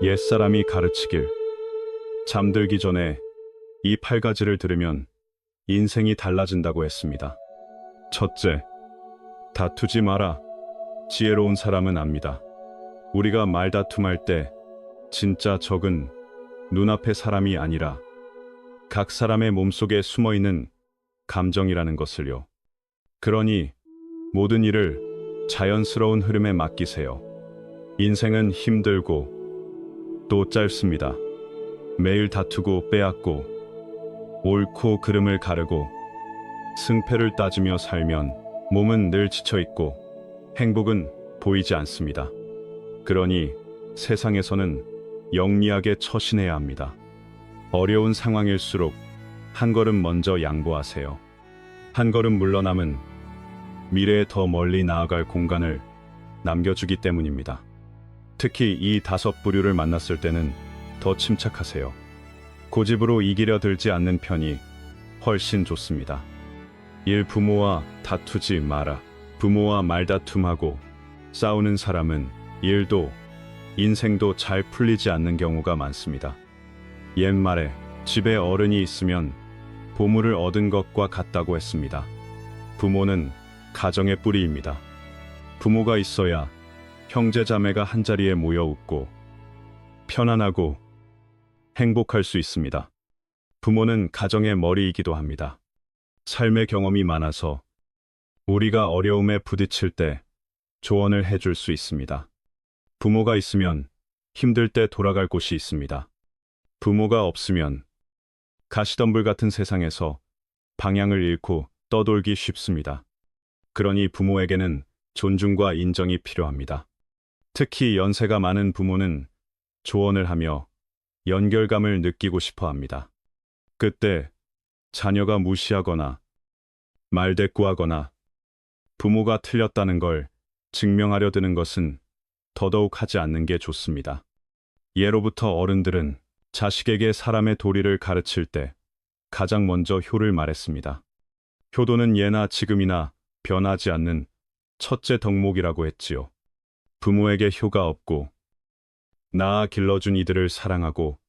옛사람이 가르치길, 잠들기 전에 이 8가지를 들으면 인생이 달라진다고 했습니다. 첫째, 다투지 마라. 지혜로운 사람은 압니다. 우리가 말다툼할 때 진짜 적은 눈앞의 사람이 아니라 각 사람의 몸속에 숨어있는 감정이라는 것을요. 그러니 모든 일을 자연스러운 흐름에 맡기세요. 인생은 힘들고 또 짧습니다. 매일 다투고 빼앗고 옳고 그름을 가르고 승패를 따지며 살면 몸은 늘 지쳐있고 행복은 보이지 않습니다. 그러니 세상에서는 영리하게 처신해야 합니다. 어려운 상황일수록 한 걸음 먼저 양보하세요. 한 걸음 물러남은 미래에 더 멀리 나아갈 공간을 남겨주기 때문입니다. 특히 이 5부류를 만났을 때는 더 침착하세요. 고집으로 이기려 들지 않는 편이 훨씬 좋습니다. 1. 부모와 다투지 마라. 부모와 말다툼하고 싸우는 사람은 일도 인생도 잘 풀리지 않는 경우가 많습니다. 옛말에 집에 어른이 있으면 보물을 얻은 것과 같다고 했습니다. 부모는 가정의 뿌리입니다. 부모가 있어야 형제자매가 한자리에 모여 웃고 편안하고 행복할 수 있습니다. 부모는 가정의 머리이기도 합니다. 삶의 경험이 많아서 우리가 어려움에 부딪힐 때 조언을 해줄 수 있습니다. 부모가 있으면 힘들 때 돌아갈 곳이 있습니다. 부모가 없으면 가시덤불 같은 세상에서 방향을 잃고 떠돌기 쉽습니다. 그러니 부모에게는 존중과 인정이 필요합니다. 특히 연세가 많은 부모는 조언을 하며 연결감을 느끼고 싶어 합니다. 그때 자녀가 무시하거나 말대꾸하거나 부모가 틀렸다는 걸 증명하려 드는 것은 더더욱 하지 않는 게 좋습니다. 예로부터 어른들은 자식에게 사람의 도리를 가르칠 때 가장 먼저 효를 말했습니다. 효도는 예나 지금이나 변하지 않는 첫째 덕목이라고 했지요. 부모에게 효가 없고 낳아 길러준 이들을 사랑하고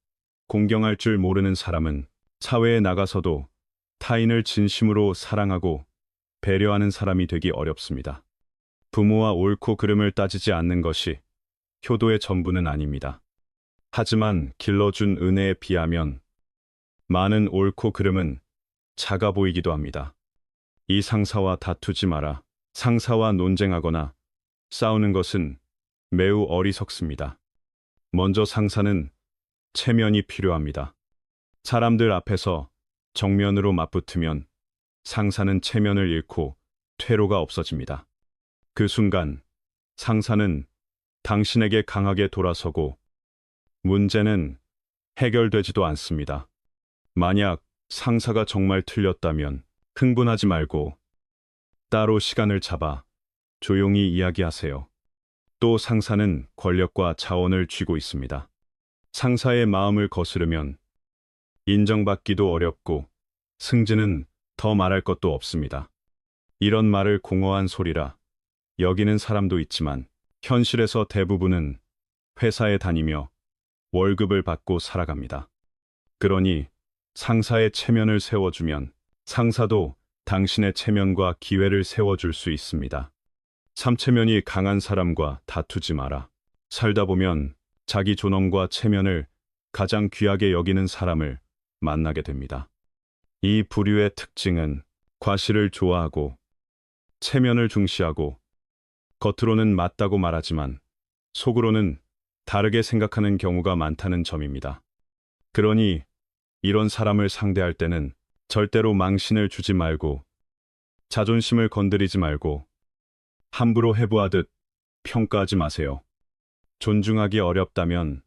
공경할 줄 모르는 사람은 사회에 나가서도 타인을 진심으로 사랑하고 배려하는 사람이 되기 어렵습니다. 부모와 옳고 그름을 따지지 않는 것이 효도의 전부는 아닙니다. 하지만 길러준 은혜에 비하면 많은 옳고 그름은 작아 보이기도 합니다. 이 상사와 다투지 마라. 상사와 논쟁하거나 싸우는 것은 매우 어리석습니다. 먼저 상사는 체면이 필요합니다. 사람들 앞에서 정면으로 맞붙으면 상사는 체면을 잃고 퇴로가 없어집니다. 그 순간 상사는 당신에게 강하게 돌아서고 문제는 해결되지도 않습니다. 만약 상사가 정말 틀렸다면 흥분하지 말고 따로 시간을 잡아 조용히 이야기하세요. 또 상사는 권력과 자원을 쥐고 있습니다. 상사의 마음을 거스르면 인정받기도 어렵고 승진은 더 말할 것도 없습니다. 이런 말을 공허한 소리라 여기는 사람도 있지만 현실에서 대부분은 회사에 다니며 월급을 받고 살아갑니다. 그러니 상사의 체면을 세워주면 상사도 당신의 체면과 기회를 세워줄 수 있습니다. 3. 체면이 강한 사람과 다투지 마라. 살다 보면 자기 존엄과 체면을 가장 귀하게 여기는 사람을 만나게 됩니다. 이 부류의 특징은 과시를 좋아하고 체면을 중시하고 겉으로는 맞다고 말하지만 속으로는 다르게 생각하는 경우가 많다는 점입니다. 그러니 이런 사람을 상대할 때는 절대로 망신을 주지 말고 자존심을 건드리지 말고 함부로 해부하듯 평가하지 마세요. 존중하기 어렵다면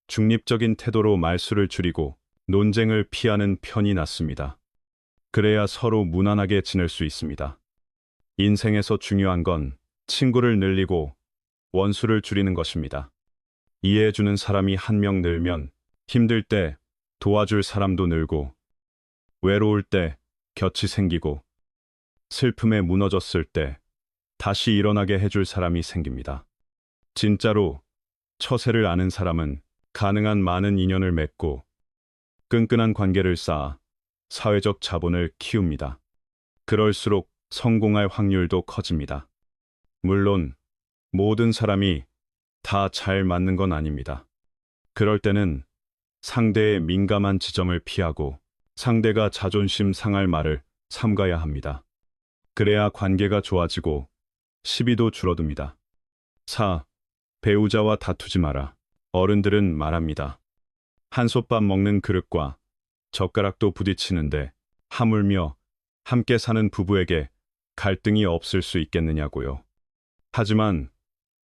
중립적인 태도로 말수를 줄이고 논쟁을 피하는 편이 낫습니다. 그래야 서로 무난하게 지낼 수 있습니다. 인생에서 중요한 건 친구를 늘리고 원수를 줄이는 것입니다. 이해해주는 사람이 한 명 늘면 힘들 때 도와줄 사람도 늘고 외로울 때 곁이 생기고 슬픔에 무너졌을 때 다시 일어나게 해줄 사람이 생깁니다. 진짜로 처세를 아는 사람은 가능한 많은 인연을 맺고 끈끈한 관계를 쌓아 사회적 자본을 키웁니다. 그럴수록 성공할 확률도 커집니다. 물론 모든 사람이 다 잘 맞는 건 아닙니다. 그럴 때는 상대의 민감한 지점을 피하고 상대가 자존심 상할 말을 삼가야 합니다. 그래야 관계가 좋아지고 시비도 줄어듭니다. 4. 배우자와 다투지 마라. 어른들은 말합니다. 한솥밥 먹는 그릇과 젓가락도 부딪히는데 하물며 함께 사는 부부에게 갈등이 없을 수 있겠느냐고요. 하지만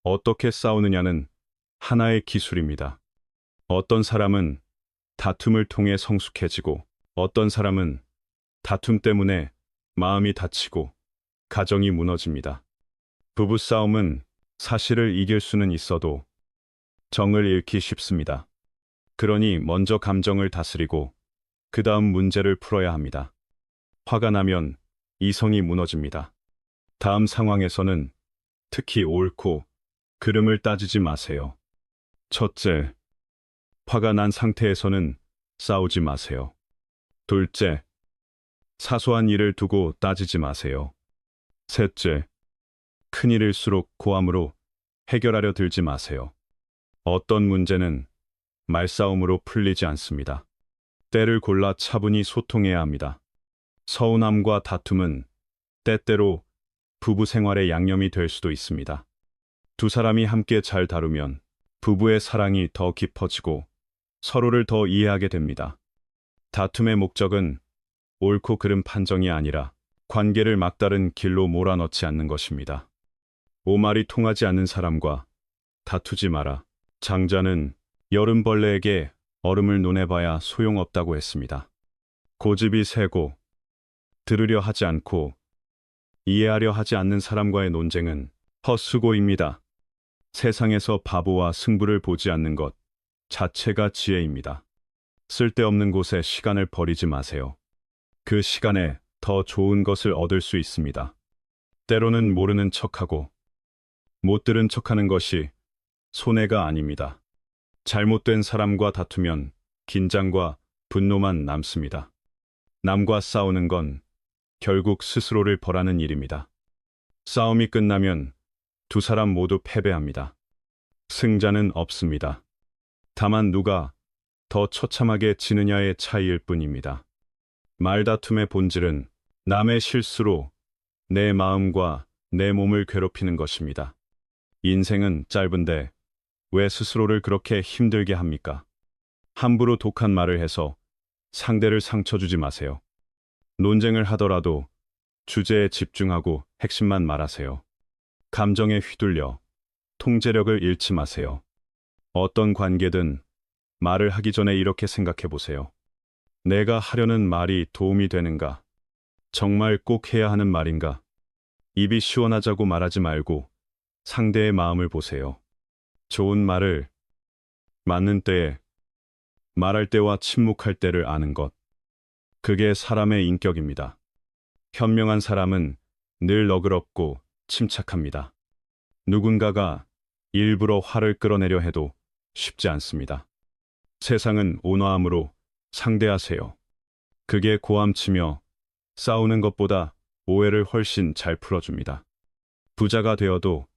어떻게 싸우느냐는 하나의 기술입니다. 어떤 사람은 다툼을 통해 성숙해지고 어떤 사람은 다툼 때문에 마음이 다치고 가정이 무너집니다. 부부싸움은 사실을 이길 수는 있어도 정을 잃기 쉽습니다. 그러니 먼저 감정을 다스리고 그 다음 문제를 풀어야 합니다. 화가 나면 이성이 무너집니다. 다음 상황에서는 특히 옳고 그름을 따지지 마세요. 첫째, 화가 난 상태에서는 싸우지 마세요. 둘째, 사소한 일을 두고 따지지 마세요. 셋째, 큰일일수록 고함으로 해결하려 들지 마세요. 어떤 문제는 말싸움으로 풀리지 않습니다. 때를 골라 차분히 소통해야 합니다. 서운함과 다툼은 때때로 부부 생활의 양념이 될 수도 있습니다. 두 사람이 함께 잘 다루면 부부의 사랑이 더 깊어지고 서로를 더 이해하게 됩니다. 다툼의 목적은 옳고 그름 판정이 아니라 관계를 막다른 길로 몰아넣지 않는 것입니다. 오말이 통하지 않는 사람과 다투지 마라. 장자는 여름벌레에게 얼음을 논해봐야 소용없다고 했습니다. 고집이 세고 들으려 하지 않고 이해하려 하지 않는 사람과의 논쟁은 헛수고입니다. 세상에서 바보와 승부를 보지 않는 것 자체가 지혜입니다. 쓸데없는 곳에 시간을 버리지 마세요. 그 시간에 더 좋은 것을 얻을 수 있습니다. 때로는 모르는 척하고 못 들은 척하는 것이 손해가 아닙니다. 잘못된 사람과 다투면 긴장과 분노만 남습니다. 남과 싸우는 건 결국 스스로를 벌하는 일입니다. 싸움이 끝나면 두 사람 모두 패배합니다. 승자는 없습니다. 다만 누가 더 처참하게 지느냐의 차이일 뿐입니다. 말다툼의 본질은 남의 실수로 내 마음과 내 몸을 괴롭히는 것입니다. 인생은 짧은데 왜 스스로를 그렇게 힘들게 합니까? 함부로 독한 말을 해서 상대를 상처 주지 마세요. 논쟁을 하더라도 주제에 집중하고 핵심만 말하세요. 감정에 휘둘려 통제력을 잃지 마세요. 어떤 관계든 말을 하기 전에 이렇게 생각해 보세요. 내가 하려는 말이 도움이 되는가? 정말 꼭 해야 하는 말인가? 입이 시원하자고 말하지 말고 상대의 마음을 보세요. 좋은 말을 맞는 때에 말할 때와 침묵할 때를 아는 것. 그게 사람의 인격입니다. 현명한 사람은 늘 너그럽고 침착합니다. 누군가가 일부러 화를 끌어내려 해도 쉽지 않습니다. 세상은 온화함으로 상대하세요. 그게 고함치며 싸우는 것보다 오해를 훨씬 잘 풀어줍니다. 부자가 되어도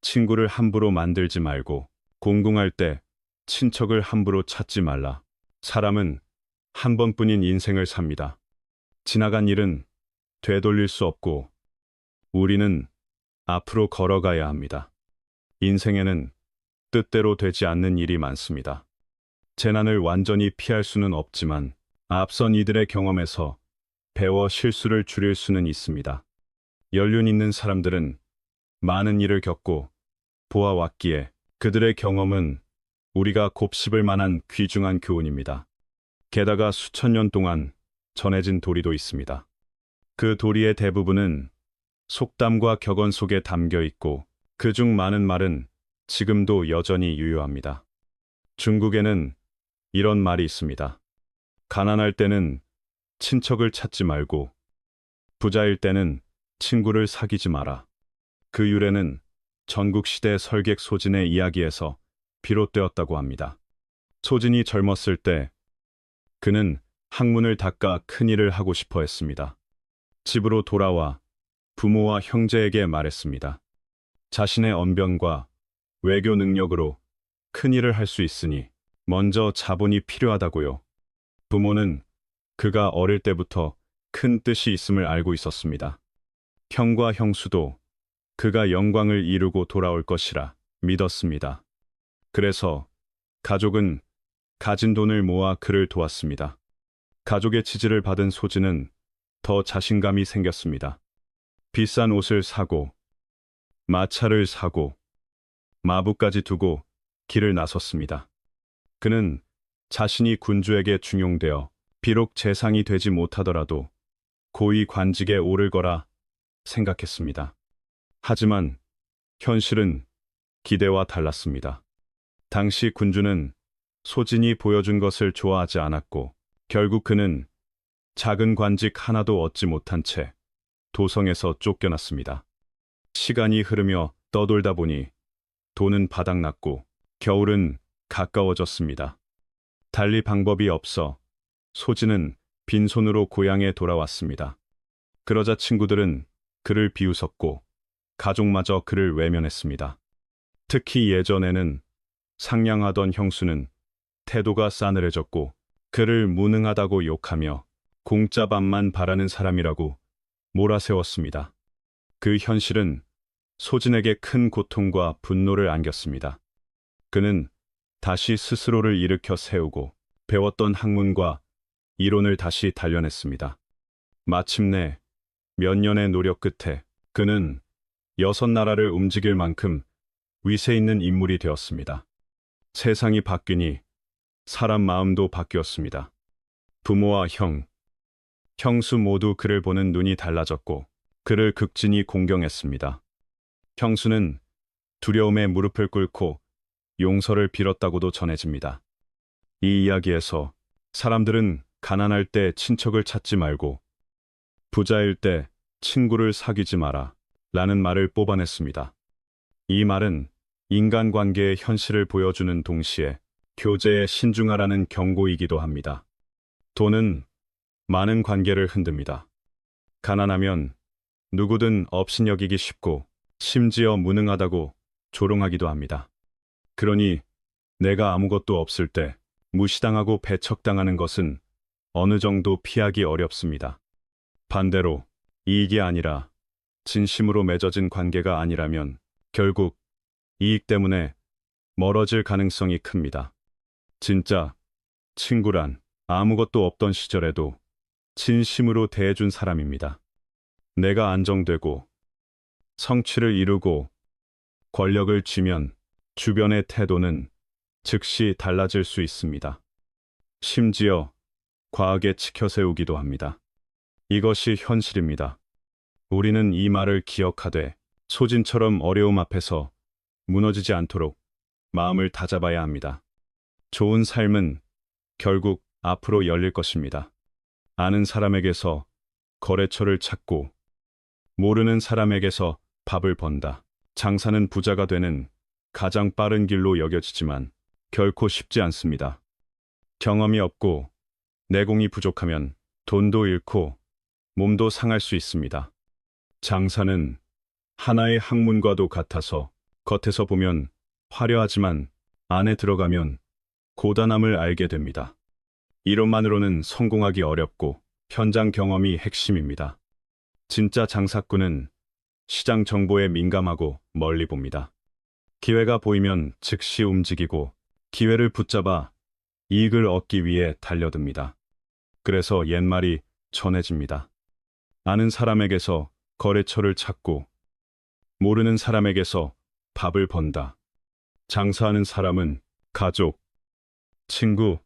친구를 함부로 만들지 말고 공공할 때 친척을 함부로 찾지 말라. 사람은 한 번뿐인 인생을 삽니다. 지나간 일은 되돌릴 수 없고 우리는 앞으로 걸어가야 합니다. 인생에는 뜻대로 되지 않는 일이 많습니다. 재난을 완전히 피할 수는 없지만 앞선 이들의 경험에서 배워 실수를 줄일 수는 있습니다. 연륜 있는 사람들은 많은 일을 겪고 보아왔기에 그들의 경험은 우리가 곱씹을 만한 귀중한 교훈입니다. 게다가 수천 년 동안 전해진 도리도 있습니다. 그 도리의 대부분은 속담과 격언 속에 담겨 있고 그중 많은 말은 지금도 여전히 유효합니다. 중국에는 이런 말이 있습니다. 가난할 때는 친척을 찾지 말고 부자일 때는 친구를 사귀지 마라. 그 유래는 전국시대 설객 소진의 이야기에서 비롯되었다고 합니다. 소진이 젊었을 때 그는 학문을 닦아 큰일을 하고 싶어 했습니다. 집으로 돌아와 부모와 형제에게 말했습니다. 자신의 언변과 외교 능력으로 큰일을 할 수 있으니 먼저 자본이 필요하다고요. 부모는 그가 어릴 때부터 큰 뜻이 있음을 알고 있었습니다. 형과 형수도 그가 영광을 이루고 돌아올 것이라 믿었습니다. 그래서 가족은 가진 돈을 모아 그를 도왔습니다. 가족의 지지를 받은 소진은 더 자신감이 생겼습니다. 비싼 옷을 사고, 마차를 사고, 마부까지 두고 길을 나섰습니다. 그는 자신이 군주에게 중용되어 비록 재상이 되지 못하더라도 고위 관직에 오를 거라 생각했습니다. 하지만 현실은 기대와 달랐습니다. 당시 군주는 소진이 보여준 것을 좋아하지 않았고 결국 그는 작은 관직 하나도 얻지 못한 채 도성에서 쫓겨났습니다. 시간이 흐르며 떠돌다 보니 돈은 바닥났고 겨울은 가까워졌습니다. 달리 방법이 없어 소진은 빈손으로 고향에 돌아왔습니다. 그러자 친구들은 그를 비웃었고 가족마저 그를 외면했습니다. 특히 예전에는 상냥하던 형수는 태도가 싸늘해졌고 그를 무능하다고 욕하며 공짜 밥만 바라는 사람이라고 몰아세웠습니다. 그 현실은 소진에게 큰 고통과 분노를 안겼습니다. 그는 다시 스스로를 일으켜 세우고 배웠던 학문과 이론을 다시 단련했습니다. 마침내 몇 년의 노력 끝에 그는 6나라를 움직일 만큼 위세 있는 인물이 되었습니다. 세상이 바뀌니 사람 마음도 바뀌었습니다. 부모와 형, 형수 모두 그를 보는 눈이 달라졌고 그를 극진히 공경했습니다. 형수는 두려움에 무릎을 꿇고 용서를 빌었다고도 전해집니다. 이 이야기에서 사람들은 가난할 때 친척을 찾지 말고 부자일 때 친구를 사귀지 마라 라는 말을 뽑아냈습니다. 이 말은 인간관계의 현실을 보여주는 동시에 교제에 신중하라는 경고이기도 합니다. 돈은 많은 관계를 흔듭니다. 가난하면 누구든 업신여기기 쉽고 심지어 무능하다고 조롱하기도 합니다. 그러니 내가 아무것도 없을 때 무시당하고 배척당하는 것은 어느 정도 피하기 어렵습니다. 반대로 이익이 아니라 진심으로 맺어진 관계가 아니라면 결국 이익 때문에 멀어질 가능성이 큽니다. 진짜 친구란 아무것도 없던 시절에도 진심으로 대해준 사람입니다. 내가 안정되고 성취를 이루고 권력을 쥐면 주변의 태도는 즉시 달라질 수 있습니다. 심지어 과하게 치켜세우기도 합니다. 이것이 현실입니다. 우리는 이 말을 기억하되 소진처럼 어려움 앞에서 무너지지 않도록 마음을 다잡아야 합니다. 좋은 삶은 결국 앞으로 열릴 것입니다. 아는 사람에게서 거래처를 찾고 모르는 사람에게서 밥을 번다. 장사는 부자가 되는 가장 빠른 길로 여겨지지만 결코 쉽지 않습니다. 경험이 없고 내공이 부족하면 돈도 잃고 몸도 상할 수 있습니다. 장사는 하나의 학문과도 같아서 겉에서 보면 화려하지만 안에 들어가면 고단함을 알게 됩니다. 이론만으로는 성공하기 어렵고 현장 경험이 핵심입니다. 진짜 장사꾼은 시장 정보에 민감하고 멀리 봅니다. 기회가 보이면 즉시 움직이고 기회를 붙잡아 이익을 얻기 위해 달려듭니다. 그래서 옛말이 전해집니다. 아는 사람에게서 거래처를 찾고 모르는 사람에게서 밥을 번다. 장사하는 사람은 가족, 친구,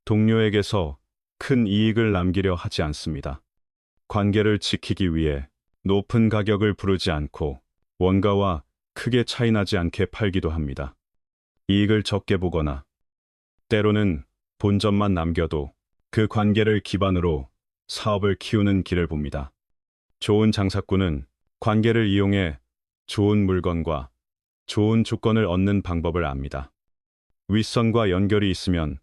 동료에게서 큰 이익을 남기려 하지 않습니다. 관계를 지키기 위해 높은 가격을 부르지 않고 원가와 크게 차이나지 않게 팔기도 합니다. 이익을 적게 보거나 때로는 본전만 남겨도 그 관계를 기반으로 사업을 키우는 길을 봅니다. 좋은 장사꾼은 관계를 이용해 좋은 물건과 좋은 조건을 얻는 방법을 압니다. 윗선과 연결이 있으면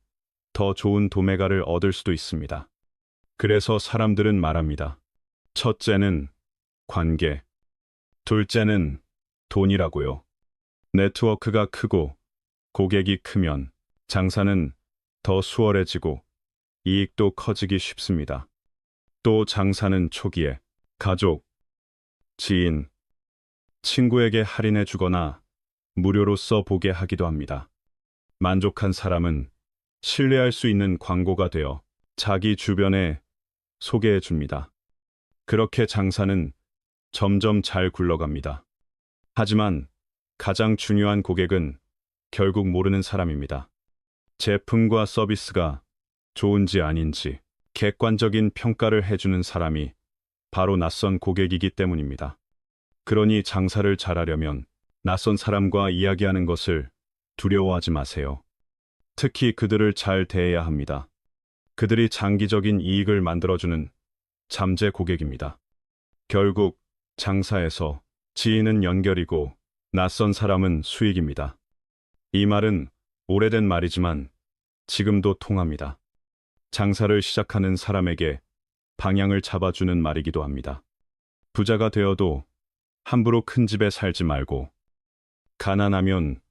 더 좋은 도매가를 얻을 수도 있습니다. 그래서 사람들은 말합니다. 첫째는 관계, 둘째는 돈이라고요. 네트워크가 크고 고객이 크면 장사는 더 수월해지고 이익도 커지기 쉽습니다. 또 장사는 초기에 가족, 지인, 친구에게 할인해 주거나 무료로 써보게 하기도 합니다. 만족한 사람은 신뢰할 수 있는 광고가 되어 자기 주변에 소개해 줍니다. 그렇게 장사는 점점 잘 굴러갑니다. 하지만 가장 중요한 고객은 결국 모르는 사람입니다. 제품과 서비스가 좋은지 아닌지 객관적인 평가를 해주는 사람이 바로 낯선 고객이기 때문입니다. 그러니 장사를 잘하려면 낯선 사람과 이야기하는 것을 두려워하지 마세요. 특히 그들을 잘 대해야 합니다. 그들이 장기적인 이익을 만들어주는 잠재 고객입니다. 결국 장사에서 지인은 연결이고 낯선 사람은 수익입니다. 이 말은 오래된 말이지만 지금도 통합니다. 장사를 시작하는 사람에게 방향을 잡아주는 말이기도 합니다. 부자가 되어도 함부로 큰 집에 살지 말고, 가난하면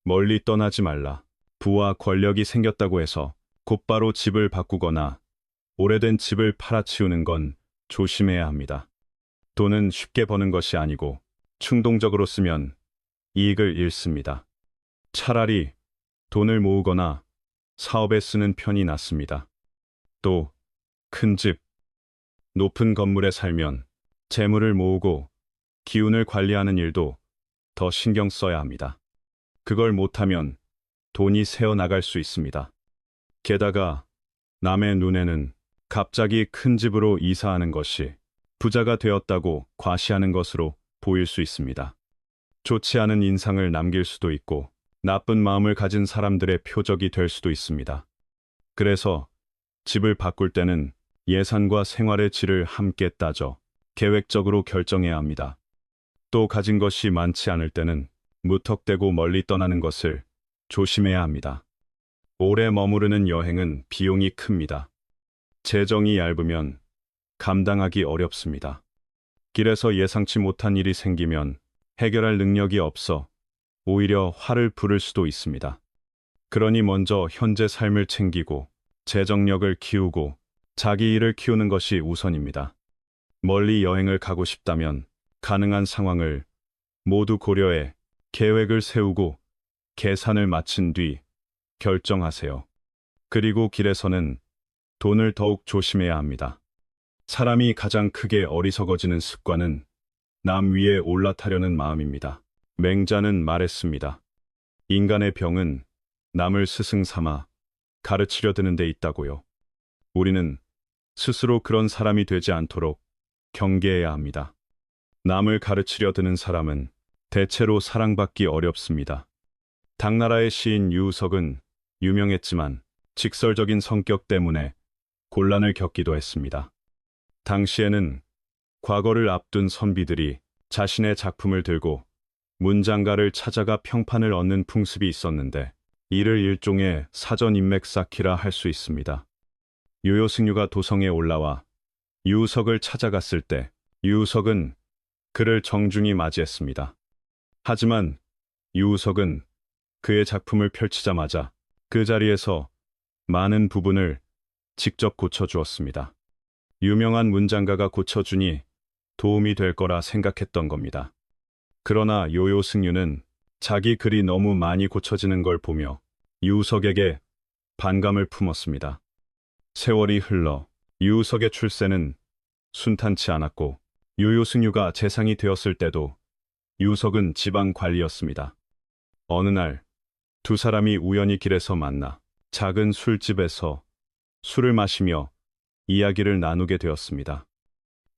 멀리 떠나지 말라. 부와 권력이 생겼다고 해서 곧바로 집을 바꾸거나 오래된 집을 팔아치우는 건 조심해야 합니다. 돈은 쉽게 버는 것이 아니고 충동적으로 쓰면 이익을 잃습니다. 차라리 돈을 모으거나 사업에 쓰는 편이 낫습니다. 또 큰 집, 높은 건물에 살면 재물을 모으고 기운을 관리하는 일도 더 신경 써야 합니다. 그걸 못하면 돈이 새어나갈 수 있습니다. 게다가 남의 눈에는 갑자기 큰 집으로 이사하는 것이 부자가 되었다고 과시하는 것으로 보일 수 있습니다. 좋지 않은 인상을 남길 수도 있고 나쁜 마음을 가진 사람들의 표적이 될 수도 있습니다. 그래서 집을 바꿀 때는 예산과 생활의 질을 함께 따져 계획적으로 결정해야 합니다. 또 가진 것이 많지 않을 때는 무턱대고 멀리 떠나는 것을 조심해야 합니다. 오래 머무르는 여행은 비용이 큽니다. 재정이 얇으면 감당하기 어렵습니다. 길에서 예상치 못한 일이 생기면 해결할 능력이 없어 오히려 화를 부를 수도 있습니다. 그러니 먼저 현재 삶을 챙기고 재정력을 키우고 자기 일을 키우는 것이 우선입니다. 멀리 여행을 가고 싶다면 가능한 상황을 모두 고려해 계획을 세우고 계산을 마친 뒤 결정하세요. 그리고 길에서는 돈을 더욱 조심해야 합니다. 사람이 가장 크게 어리석어지는 습관은 남 위에 올라타려는 마음입니다. 맹자는 말했습니다. 인간의 병은 남을 스승 삼아 가르치려 드는 데 있다고요. 우리는 스스로 그런 사람이 되지 않도록 경계해야 합니다. 남을 가르치려 드는 사람은 대체로 사랑받기 어렵습니다. 당나라의 시인 유우석은 유명했지만 직설적인 성격 때문에 곤란을 겪기도 했습니다. 당시에는 과거를 앞둔 선비들이 자신의 작품을 들고 문장가를 찾아가 평판을 얻는 풍습이 있었는데 이를 일종의 사전 인맥 쌓기라 할 수 있습니다. 유효승유가 도성에 올라와 유우석을 찾아갔을 때 유우석은 그를 정중히 맞이했습니다. 하지만 유우석은 그의 작품을 펼치자마자 그 자리에서 많은 부분을 직접 고쳐주었습니다. 유명한 문장가가 고쳐주니 도움이 될 거라 생각했던 겁니다. 그러나 요요승유는 자기 글이 너무 많이 고쳐지는 걸 보며 유우석에게 반감을 품었습니다. 세월이 흘러 유우석의 출세는 순탄치 않았고 요요승유가 재상이 되었을 때도 유우석은 지방 관리였습니다. 어느 날 두 사람이 우연히 길에서 만나 작은 술집에서 술을 마시며 이야기를 나누게 되었습니다.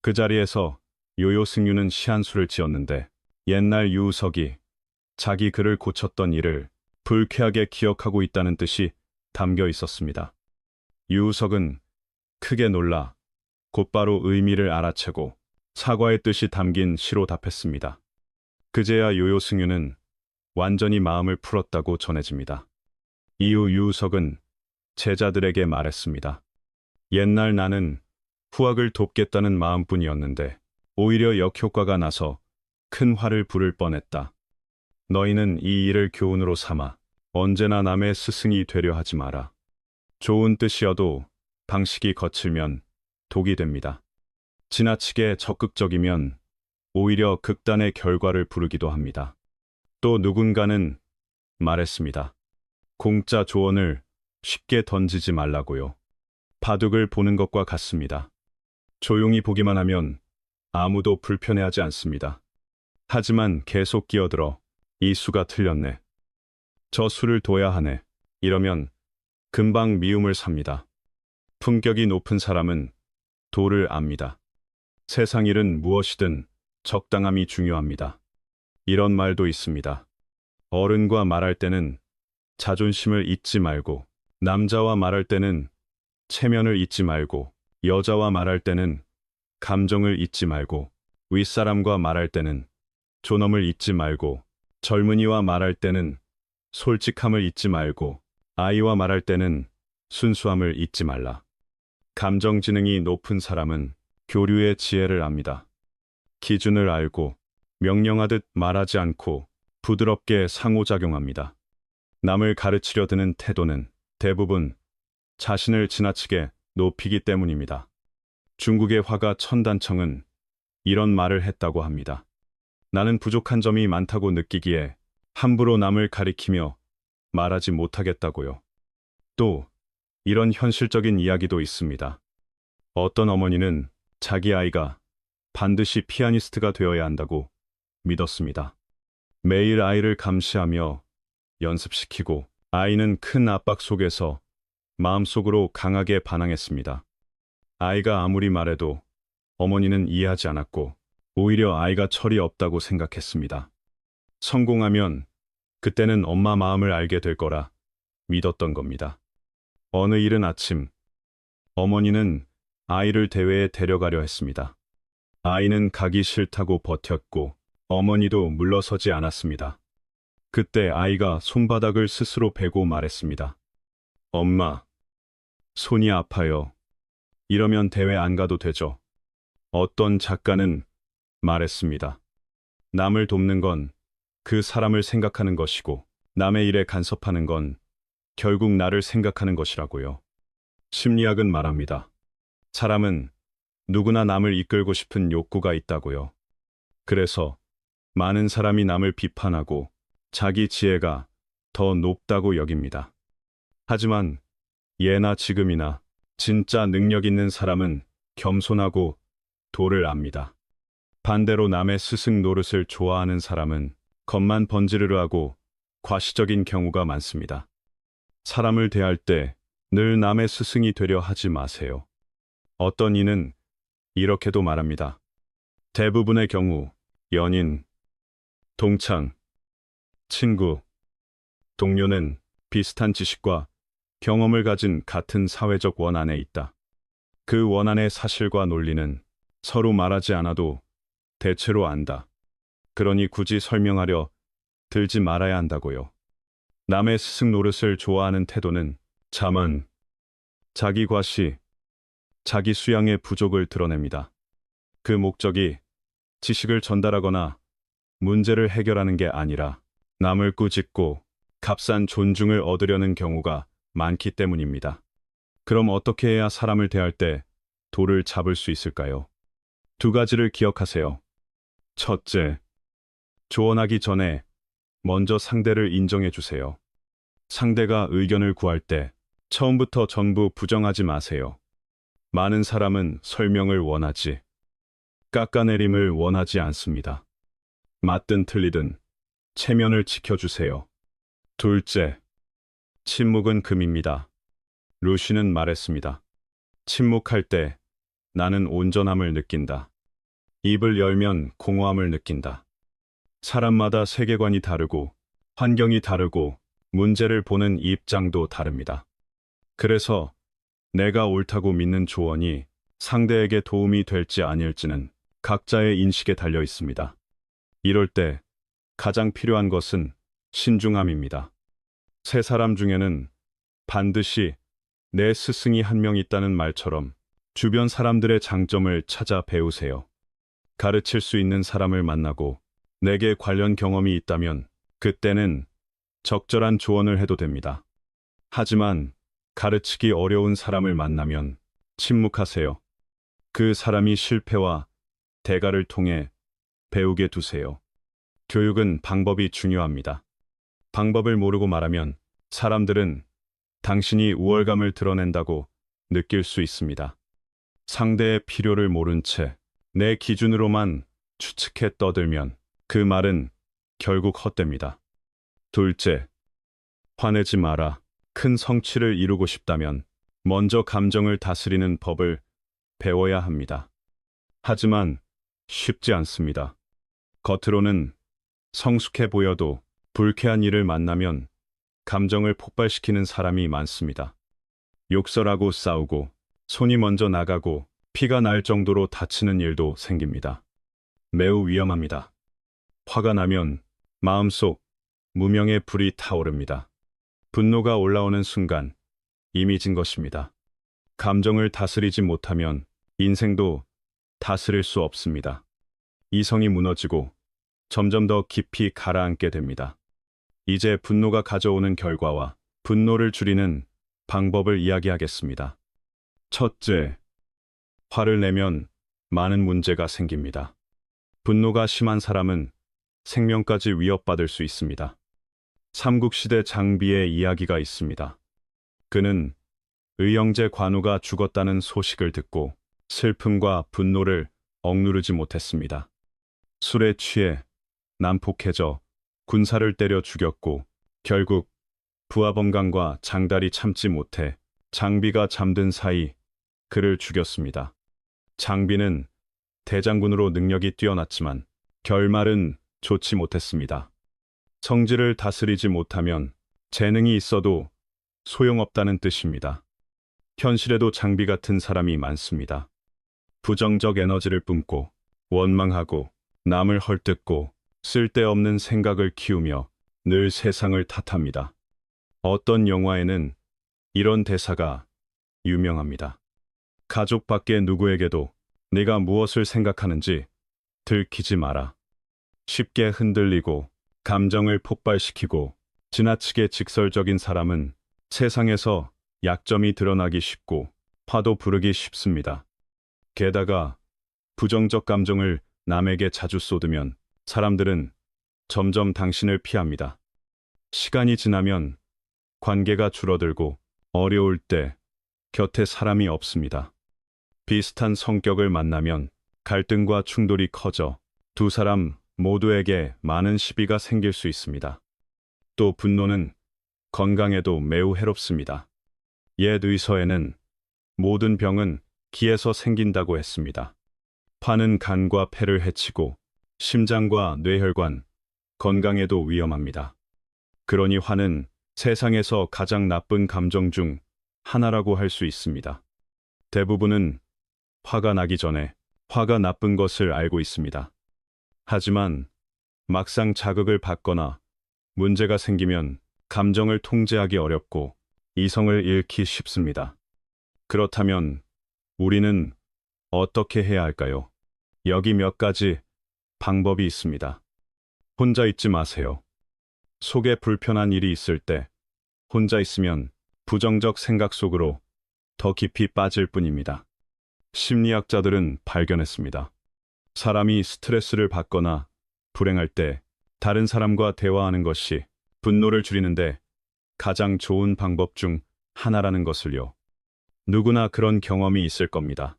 그 자리에서 요요승유는 시한수를 지었는데 옛날 유우석이 자기 글을 고쳤던 일을 불쾌하게 기억하고 있다는 뜻이 담겨 있었습니다. 유우석은 크게 놀라 곧바로 의미를 알아채고 사과의 뜻이 담긴 시로 답했습니다. 그제야 요요승유는 완전히 마음을 풀었다고 전해집니다. 이후 유우석은 제자들에게 말했습니다. 옛날 나는 후학을 돕겠다는 마음뿐이었는데 오히려 역효과가 나서 큰 화를 부를 뻔했다. 너희는 이 일을 교훈으로 삼아 언제나 남의 스승이 되려 하지 마라. 좋은 뜻이어도 방식이 거칠면 독이 됩니다. 지나치게 적극적이면 오히려 극단의 결과를 부르기도 합니다. 또 누군가는 말했습니다. 공짜 조언을 쉽게 던지지 말라고요. 바둑을 보는 것과 같습니다. 조용히 보기만 하면 아무도 불편해하지 않습니다. 하지만 계속 끼어들어 이 수가 틀렸네. 저 수를 둬야 하네. 이러면 금방 미움을 삽니다. 품격이 높은 사람은 도를 압니다. 세상 일은 무엇이든 적당함이 중요합니다. 이런 말도 있습니다. 어른과 말할 때는 자존심을 잊지 말고, 남자와 말할 때는 체면을 잊지 말고, 여자와 말할 때는 감정을 잊지 말고, 윗사람과 말할 때는 존엄을 잊지 말고, 젊은이와 말할 때는 솔직함을 잊지 말고, 아이와 말할 때는 순수함을 잊지 말라. 감정 지능이 높은 사람은 교류의 지혜를 압니다. 기준을 알고 명령하듯 말하지 않고 부드럽게 상호작용합니다. 남을 가르치려 드는 태도는 대부분 자신을 지나치게 높이기 때문입니다. 중국의 화가 천단청은 이런 말을 했다고 합니다. 나는 부족한 점이 많다고 느끼기에 함부로 남을 가리키며 말하지 못하겠다고요. 또 이런 현실적인 이야기도 있습니다. 어떤 어머니는 자기 아이가 반드시 피아니스트가 되어야 한다고 믿었습니다. 매일 아이를 감시하며 연습시키고 아이는 큰 압박 속에서 마음속으로 강하게 반항했습니다. 아이가 아무리 말해도 어머니는 이해하지 않았고 오히려 아이가 철이 없다고 생각했습니다. 성공하면 그때는 엄마 마음을 알게 될 거라 믿었던 겁니다. 어느 이른 아침, 어머니는 아이를 대회에 데려가려 했습니다. 아이는 가기 싫다고 버텼고 어머니도 물러서지 않았습니다. 그때 아이가 손바닥을 스스로 베고 말했습니다. 엄마, 손이 아파요. 이러면 대회 안 가도 되죠? 어떤 작가는 말했습니다. 남을 돕는 건 그 사람을 생각하는 것이고 남의 일에 간섭하는 건 결국 나를 생각하는 것이라고요. 심리학은 말합니다. 사람은 누구나 남을 이끌고 싶은 욕구가 있다고요. 그래서 많은 사람이 남을 비판하고 자기 지혜가 더 높다고 여깁니다. 하지만 예나 지금이나 진짜 능력 있는 사람은 겸손하고 도를 압니다. 반대로 남의 스승 노릇을 좋아하는 사람은 겉만 번지르르 하고 과시적인 경우가 많습니다. 사람을 대할 때 늘 남의 스승이 되려 하지 마세요. 어떤 이는 이렇게도 말합니다. 대부분의 경우 연인, 동창, 친구, 동료는 비슷한 지식과 경험을 가진 같은 사회적 원안에 있다. 그 원안의 사실과 논리는 서로 말하지 않아도 대체로 안다. 그러니 굳이 설명하려 들지 말아야 한다고요. 남의 스승 노릇을 좋아하는 태도는 자만, 자기 과시, 자기 수양의 부족을 드러냅니다. 그 목적이 지식을 전달하거나 문제를 해결하는 게 아니라 남을 꾸짖고 값싼 존중을 얻으려는 경우가 많기 때문입니다. 그럼 어떻게 해야 사람을 대할 때 도를 잡을 수 있을까요? 두 가지를 기억하세요. 첫째, 조언하기 전에 먼저 상대를 인정해 주세요. 상대가 의견을 구할 때 처음부터 전부 부정하지 마세요. 많은 사람은 설명을 원하지, 깎아내림을 원하지 않습니다. 맞든 틀리든 체면을 지켜주세요. 둘째, 침묵은 금입니다. 루시는 말했습니다. 침묵할 때 나는 온전함을 느낀다. 입을 열면 공허함을 느낀다. 사람마다 세계관이 다르고 환경이 다르고 문제를 보는 입장도 다릅니다. 그래서 내가 옳다고 믿는 조언이 상대에게 도움이 될지 아닐지는 각자의 인식에 달려 있습니다. 이럴 때 가장 필요한 것은 신중함입니다. 세 사람 중에는 반드시 내 스승이 한 명 있다는 말처럼 주변 사람들의 장점을 찾아 배우세요. 가르칠 수 있는 사람을 만나고 내게 관련 경험이 있다면 그때는 적절한 조언을 해도 됩니다. 하지만 가르치기 어려운 사람을 만나면 침묵하세요. 그 사람이 실패와 대가를 통해 배우게 두세요. 교육은 방법이 중요합니다. 방법을 모르고 말하면 사람들은 당신이 우월감을 드러낸다고 느낄 수 있습니다. 상대의 필요를 모른 채 내 기준으로만 추측해 떠들면 그 말은 결국 헛됩니다. 둘째, 화내지 마라. 큰 성취를 이루고 싶다면 먼저 감정을 다스리는 법을 배워야 합니다. 하지만 쉽지 않습니다. 겉으로는 성숙해 보여도 불쾌한 일을 만나면 감정을 폭발시키는 사람이 많습니다. 욕설하고 싸우고 손이 먼저 나가고 피가 날 정도로 다치는 일도 생깁니다. 매우 위험합니다. 화가 나면 마음속 무명의 불이 타오릅니다. 분노가 올라오는 순간 이미 진 것입니다. 감정을 다스리지 못하면 인생도 다스릴 수 없습니다. 이성이 무너지고 점점 더 깊이 가라앉게 됩니다. 이제 분노가 가져오는 결과와 분노를 줄이는 방법을 이야기하겠습니다. 첫째, 화를 내면 많은 문제가 생깁니다. 분노가 심한 사람은 생명까지 위협받을 수 있습니다. 삼국시대 장비의 이야기가 있습니다. 그는 의형제 관우가 죽었다는 소식을 듣고 슬픔과 분노를 억누르지 못했습니다. 술에 취해 난폭해져 군사를 때려 죽였고 결국 부하범간과 장달이 참지 못해 장비가 잠든 사이 그를 죽였습니다. 장비는 대장군으로 능력이 뛰어났지만 결말은 좋지 못했습니다. 성질을 다스리지 못하면 재능이 있어도 소용없다는 뜻입니다. 현실에도 장비 같은 사람이 많습니다. 부정적 에너지를 뿜고 원망하고 남을 헐뜯고 쓸데없는 생각을 키우며 늘 세상을 탓합니다. 어떤 영화에는 이런 대사가 유명합니다. 가족 밖의 누구에게도 네가 무엇을 생각하는지 들키지 마라. 쉽게 흔들리고 감정을 폭발시키고 지나치게 직설적인 사람은 세상에서 약점이 드러나기 쉽고 화도 부르기 쉽습니다. 게다가 부정적 감정을 남에게 자주 쏟으면 사람들은 점점 당신을 피합니다. 시간이 지나면 관계가 줄어들고 어려울 때 곁에 사람이 없습니다. 비슷한 성격을 만나면 갈등과 충돌이 커져 두 사람 모두에게 많은 시비가 생길 수 있습니다. 또 분노는 건강에도 매우 해롭습니다. 옛 의서에는 모든 병은 기에서 생긴다고 했습니다. 화는 간과 폐를 해치고 심장과 뇌혈관, 건강에도 위험합니다. 그러니 화는 세상에서 가장 나쁜 감정 중 하나라고 할 수 있습니다. 대부분은 화가 나기 전에 화가 나쁜 것을 알고 있습니다. 하지만 막상 자극을 받거나 문제가 생기면 감정을 통제하기 어렵고 이성을 잃기 쉽습니다. 그렇다면 우리는 어떻게 해야 할까요? 여기 몇 가지 방법이 있습니다. 혼자 있지 마세요. 속에 불편한 일이 있을 때 혼자 있으면 부정적 생각 속으로 더 깊이 빠질 뿐입니다. 심리학자들은 발견했습니다. 사람이 스트레스를 받거나 불행할 때 다른 사람과 대화하는 것이 분노를 줄이는데 가장 좋은 방법 중 하나라는 것을요. 누구나 그런 경험이 있을 겁니다.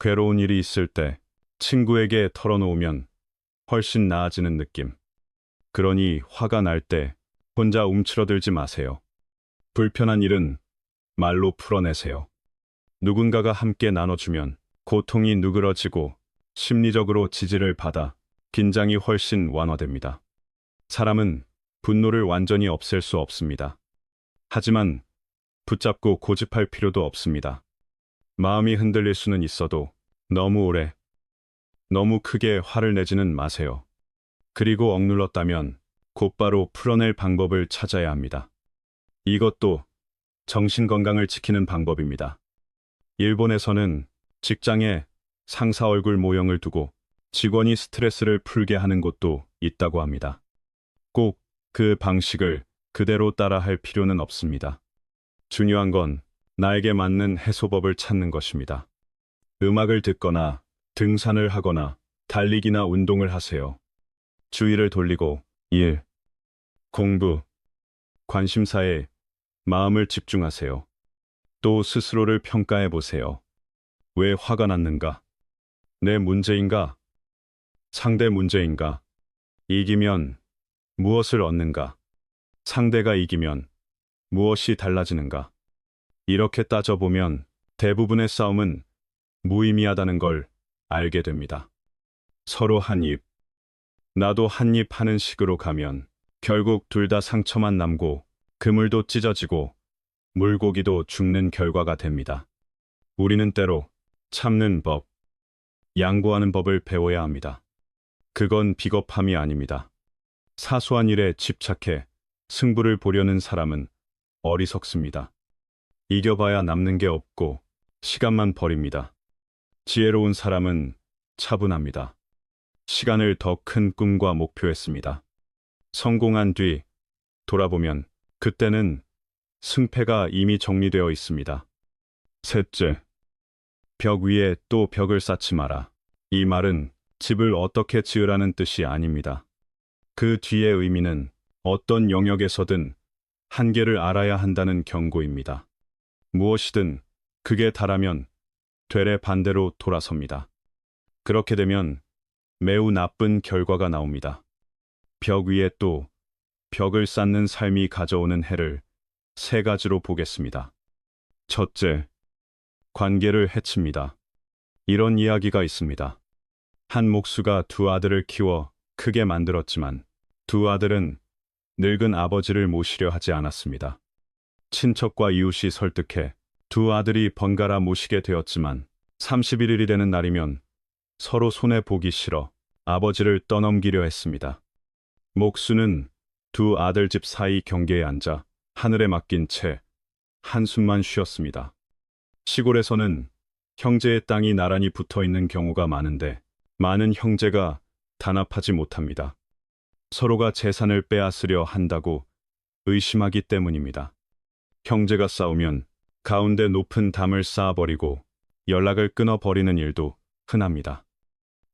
괴로운 일이 있을 때 친구에게 털어놓으면 훨씬 나아지는 느낌. 그러니 화가 날 때 혼자 움츠러들지 마세요. 불편한 일은 말로 풀어내세요. 누군가가 함께 나눠주면 고통이 누그러지고 심리적으로 지지를 받아 긴장이 훨씬 완화됩니다. 사람은 분노를 완전히 없앨 수 없습니다. 하지만 붙잡고 고집할 필요도 없습니다. 마음이 흔들릴 수는 있어도 너무 오래, 너무 크게 화를 내지는 마세요. 그리고 억눌렀다면 곧바로 풀어낼 방법을 찾아야 합니다. 이것도 정신 건강을 지키는 방법입니다. 일본에서는 직장에 상사 얼굴 모형을 두고 직원이 스트레스를 풀게 하는 곳도 있다고 합니다. 꼭 그 방식을 그대로 따라할 필요는 없습니다. 중요한 건 나에게 맞는 해소법을 찾는 것입니다. 음악을 듣거나 등산을 하거나 달리기나 운동을 하세요. 주의를 돌리고 일, 공부, 관심사에 마음을 집중하세요. 또 스스로를 평가해 보세요. 왜 화가 났는가? 내 문제인가? 상대 문제인가? 이기면 무엇을 얻는가? 상대가 이기면 무엇이 달라지는가? 이렇게 따져보면 대부분의 싸움은 무의미하다는 걸 알게 됩니다. 서로 한 입, 나도 한 입 하는 식으로 가면 결국 둘 다 상처만 남고 그물도 찢어지고 물고기도 죽는 결과가 됩니다. 우리는 때로 참는 법, 양보하는 법을 배워야 합니다. 그건 비겁함이 아닙니다. 사소한 일에 집착해 승부를 보려는 사람은 어리석습니다. 이겨봐야 남는 게 없고 시간만 버립니다. 지혜로운 사람은 차분합니다. 시간을 더 큰 꿈과 목표에 씁니다. 성공한 뒤 돌아보면 그때는 승패가 이미 정리되어 있습니다. 셋째, 벽 위에 또 벽을 쌓지 마라. 이 말은 집을 어떻게 지으라는 뜻이 아닙니다. 그 뒤의 의미는 어떤 영역에서든 한계를 알아야 한다는 경고입니다. 무엇이든 극에 달하면 되레 반대로 돌아섭니다. 그렇게 되면 매우 나쁜 결과가 나옵니다. 벽 위에 또 벽을 쌓는 삶이 가져오는 해를 세 가지로 보겠습니다. 첫째, 관계를 해칩니다. 이런 이야기가 있습니다. 한 목수가 두 아들을 키워 크게 만들었지만 두 아들은 늙은 아버지를 모시려 하지 않았습니다. 친척과 이웃이 설득해 두 아들이 번갈아 모시게 되었지만 31일이 되는 날이면 서로 손해보기 싫어 아버지를 떠넘기려 했습니다. 목수는 두 아들 집 사이 경계에 앉아 하늘에 맡긴 채 한숨만 쉬었습니다. 시골에서는 형제의 땅이 나란히 붙어 있는 경우가 많은데 많은 형제가 단합하지 못합니다. 서로가 재산을 빼앗으려 한다고 의심하기 때문입니다. 형제가 싸우면 가운데 높은 담을 쌓아버리고 연락을 끊어버리는 일도 흔합니다.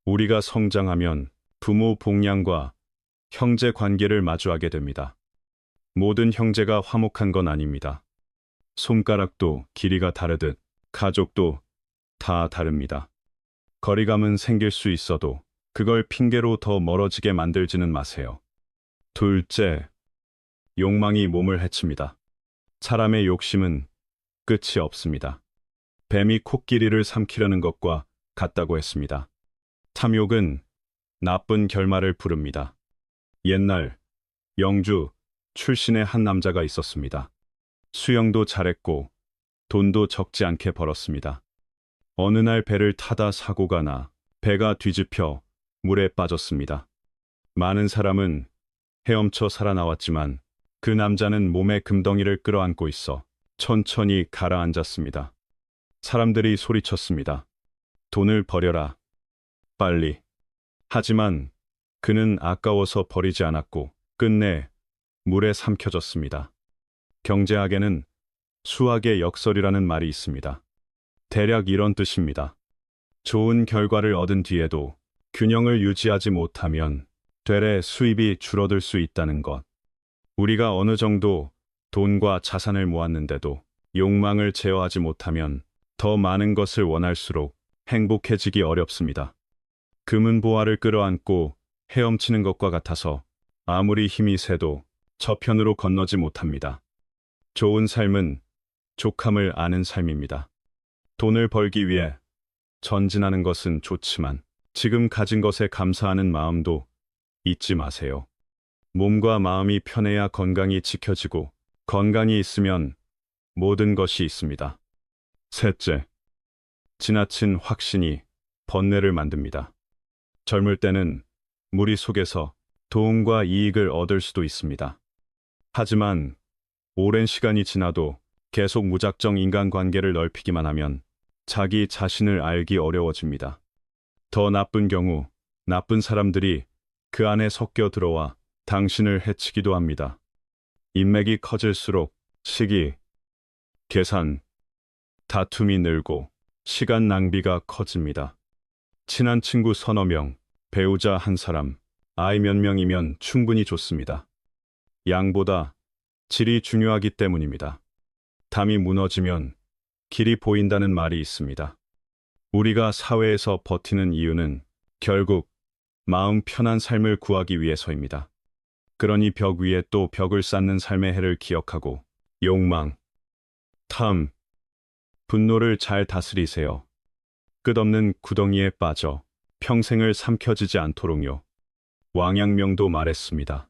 우리가 성장하면 부모 복량과 형제 관계를 마주하게 됩니다. 모든 형제가 화목한 건 아닙니다. 손가락도 길이가 다르듯 가족도 다 다릅니다. 거리감은 생길 수 있어도 그걸 핑계로 더 멀어지게 만들지는 마세요. 둘째, 욕망이 몸을 해칩니다. 사람의 욕심은 끝이 없습니다. 뱀이 코끼리를 삼키려는 것과 같다고 했습니다. 탐욕은 나쁜 결말을 부릅니다. 옛날 영주 출신의 한 남자가 있었습니다. 수영도 잘했고 돈도 적지 않게 벌었습니다. 어느 날 배를 타다 사고가 나 배가 뒤집혀 물에 빠졌습니다. 많은 사람은 헤엄쳐 살아나왔지만 그 남자는 몸에 금덩이를 끌어안고 있어 천천히 가라앉았습니다. 사람들이 소리쳤습니다. 돈을 버려라. 빨리. 하지만 그는 아까워서 버리지 않았고 끝내 물에 삼켜졌습니다. 경제학에는 수학의 역설이라는 말이 있습니다. 대략 이런 뜻입니다. 좋은 결과를 얻은 뒤에도 균형을 유지하지 못하면 되레 수입이 줄어들 수 있다는 것. 우리가 어느 정도 돈과 자산을 모았는데도 욕망을 제어하지 못하면 더 많은 것을 원할수록 행복해지기 어렵습니다. 금은 보화를 끌어안고 헤엄치는 것과 같아서 아무리 힘이 세도 저편으로 건너지 못합니다. 좋은 삶은 족함을 아는 삶입니다. 돈을 벌기 위해 전진하는 것은 좋지만 지금 가진 것에 감사하는 마음도 잊지 마세요. 몸과 마음이 편해야 건강이 지켜지고 건강이 있으면 모든 것이 있습니다. 셋째, 지나친 확신이 번뇌를 만듭니다. 젊을 때는 무리 속에서 도움과 이익을 얻을 수도 있습니다. 하지만 오랜 시간이 지나도 계속 무작정 인간관계를 넓히기만 하면 자기 자신을 알기 어려워집니다. 더 나쁜 경우 나쁜 사람들이 그 안에 섞여 들어와 당신을 해치기도 합니다. 인맥이 커질수록 시기, 계산, 다툼이 늘고 시간 낭비가 커집니다. 친한 친구 서너 명, 배우자 한 사람, 아이 몇 명이면 충분히 좋습니다. 양보다 질이 중요하기 때문입니다. 담이 무너지면 길이 보인다는 말이 있습니다. 우리가 사회에서 버티는 이유는 결국 마음 편한 삶을 구하기 위해서입니다. 그러니 벽 위에 또 벽을 쌓는 삶의 해를 기억하고 욕망, 탐, 분노를 잘 다스리세요. 끝없는 구덩이에 빠져 평생을 삼켜지지 않도록요. 왕양명도 말했습니다.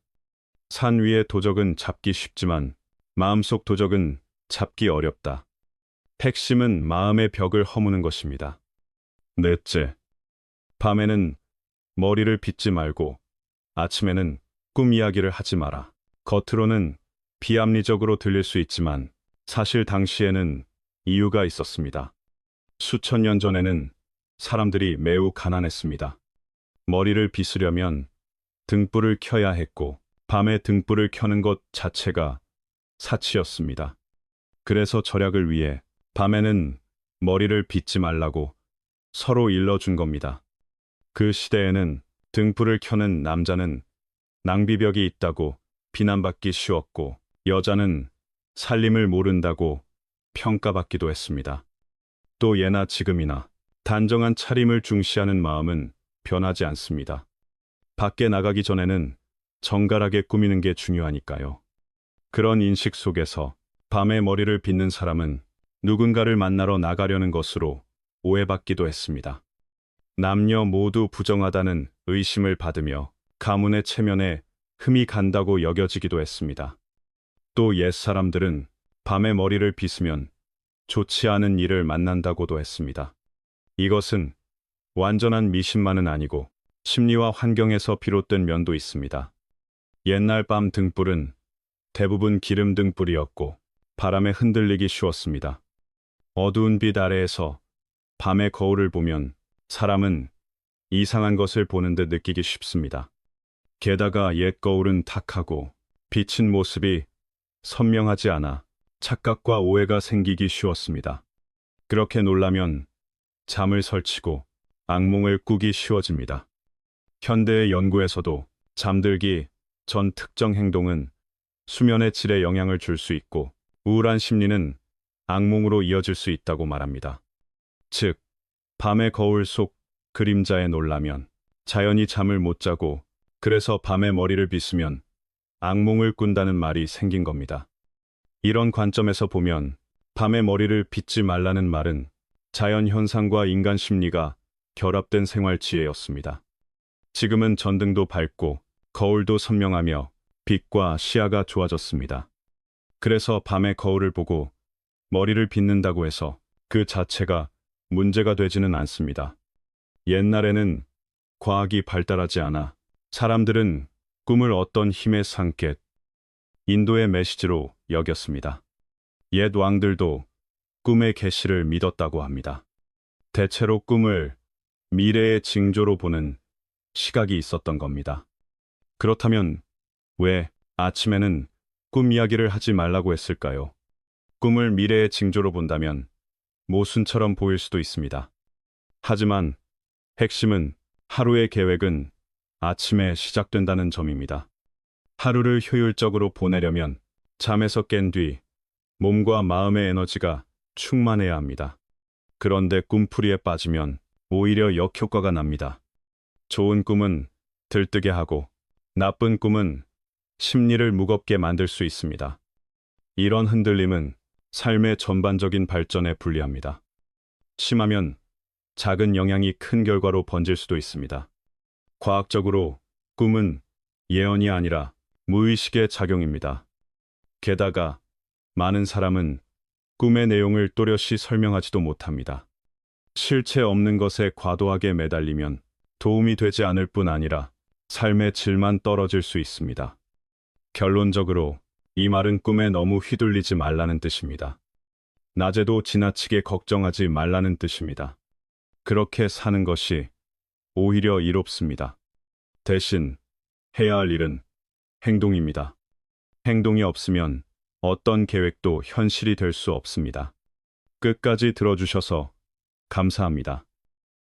산 위의 도적은 잡기 쉽지만 마음속 도적은 잡기 어렵다. 핵심은 마음의 벽을 허무는 것입니다. 넷째, 밤에는 머리를 빗지 말고 아침에는 꿈 이야기를 하지 마라. 겉으로는 비합리적으로 들릴 수 있지만 사실 당시에는 이유가 있었습니다. 수천 년 전에는 사람들이 매우 가난했습니다. 머리를 빗으려면 등불을 켜야 했고 밤에 등불을 켜는 것 자체가 사치였습니다. 그래서 절약을 위해 밤에는 머리를 빗지 말라고 서로 일러준 겁니다. 그 시대에는 등불을 켜는 남자는 낭비벽이 있다고 비난받기 쉬웠고 여자는 살림을 모른다고 평가받기도 했습니다. 또 예나 지금이나 단정한 차림을 중시하는 마음은 변하지 않습니다. 밖에 나가기 전에는 정갈하게 꾸미는 게 중요하니까요. 그런 인식 속에서 밤에 머리를 빗는 사람은 누군가를 만나러 나가려는 것으로 오해받기도 했습니다. 남녀 모두 부정하다는 의심을 받으며 가문의 체면에 흠이 간다고 여겨지기도 했습니다. 또 옛사람들은 밤에 머리를 빗으면 좋지 않은 일을 만난다고도 했습니다. 이것은 완전한 미신만은 아니고 심리와 환경에서 비롯된 면도 있습니다. 옛날 밤 등불은 대부분 기름 등불이었고 바람에 흔들리기 쉬웠습니다. 어두운 빛 아래에서 밤의 거울을 보면 사람은 이상한 것을 보는 듯 느끼기 쉽습니다. 게다가 옛 거울은 탁하고 비친 모습이 선명하지 않아 착각과 오해가 생기기 쉬웠습니다. 그렇게 놀라면 잠을 설치고 악몽을 꾸기 쉬워집니다. 현대의 연구에서도 잠들기 전 특정 행동은 수면의 질에 영향을 줄 수 있고 우울한 심리는 악몽으로 이어질 수 있다고 말합니다. 즉, 밤의 거울 속 그림자에 놀라면 자연히 잠을 못 자고 그래서 밤에 머리를 빗으면 악몽을 꾼다는 말이 생긴 겁니다. 이런 관점에서 보면 밤에 머리를 빗지 말라는 말은 자연 현상과 인간 심리가 결합된 생활 지혜였습니다. 지금은 전등도 밝고 거울도 선명하며 빛과 시야가 좋아졌습니다. 그래서 밤에 거울을 보고 머리를 빗는다고 해서 그 자체가 문제가 되지는 않습니다. 옛날에는 과학이 발달하지 않아 사람들은 꿈을 어떤 힘의 상켓, 인도의 메시지로 여겼습니다. 옛 왕들도 꿈의 계시를 믿었다고 합니다. 대체로 꿈을 미래의 징조로 보는 시각이 있었던 겁니다. 그렇다면 왜 아침에는 꿈 이야기를 하지 말라고 했을까요? 꿈을 미래의 징조로 본다면 모순처럼 보일 수도 있습니다. 하지만 핵심은 하루의 계획은 아침에 시작된다는 점입니다. 하루를 효율적으로 보내려면 잠에서 깬 뒤 몸과 마음의 에너지가 충만해야 합니다. 그런데 꿈풀이에 빠지면 오히려 역효과가 납니다. 좋은 꿈은 들뜨게 하고 나쁜 꿈은 심리를 무겁게 만들 수 있습니다. 이런 흔들림은 삶의 전반적인 발전에 불리합니다. 심하면 작은 영향이 큰 결과로 번질 수도 있습니다. 과학적으로 꿈은 예언이 아니라 무의식의 작용입니다. 게다가 많은 사람은 꿈의 내용을 또렷이 설명하지도 못합니다. 실체 없는 것에 과도하게 매달리면 도움이 되지 않을 뿐 아니라 삶의 질만 떨어질 수 있습니다. 결론적으로 이 말은 꿈에 너무 휘둘리지 말라는 뜻입니다. 낮에도 지나치게 걱정하지 말라는 뜻입니다. 그렇게 사는 것이 오히려 이롭습니다. 대신 해야 할 일은 행동입니다. 행동이 없으면 어떤 계획도 현실이 될 수 없습니다. 끝까지 들어주셔서 감사합니다.